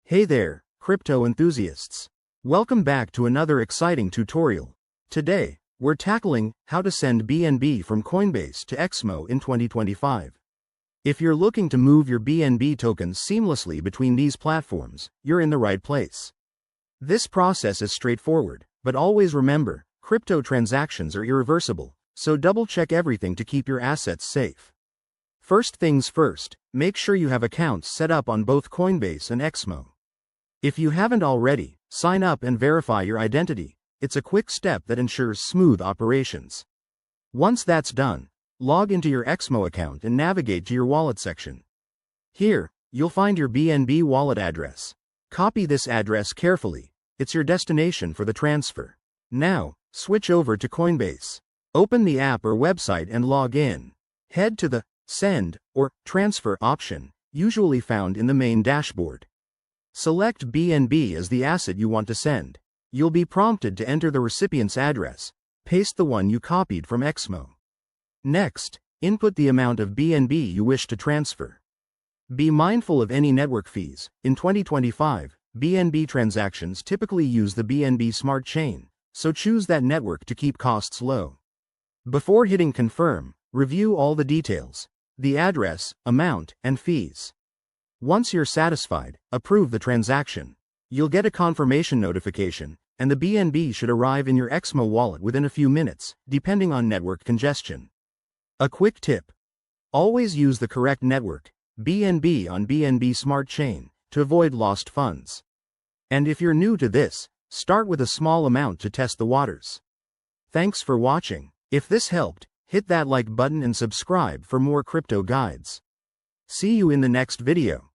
Hey there, crypto enthusiasts. Welcome back to another exciting tutorial. Today, we're tackling how to send BNB from Coinbase to XMO in 2025. If you're looking to move your BNB tokens seamlessly between these platforms, you're in the right place. This process is straightforward, but always remember, crypto transactions are irreversible, so double-check everything to keep your assets safe. First things first, make sure you have accounts set up on both Coinbase and XMO. If you haven't already, sign up and verify your identity. It's a quick step that ensures smooth operations. Once that's done, log into your XMO account and navigate to your wallet section. Here, you'll find your BNB wallet address. Copy this address carefully. It's your destination for the transfer. Now, switch over to Coinbase. Open the app or website and log in. Head to the Send or Transfer option, usually found in the main dashboard. Select BNB as the asset you want to send. You'll be prompted to enter the recipient's address. Paste the one you copied from XMO. Next, input the amount of BNB you wish to transfer. Be mindful of any network fees. In 2025, BNB transactions typically use the BNB Smart Chain, so choose that network to keep costs low. Before hitting confirm, review all the details: the address, amount, and fees. Once you're satisfied, approve the transaction. You'll get a confirmation notification, and the BNB should arrive in your XMO wallet within a few minutes, depending on network congestion. A quick tip: always use the correct network, BNB on BNB Smart Chain, to avoid lost funds. And if you're new to this, start with a small amount to test the waters. Thanks for watching. If this helped, hit that like button and subscribe for more crypto guides. See you in the next video.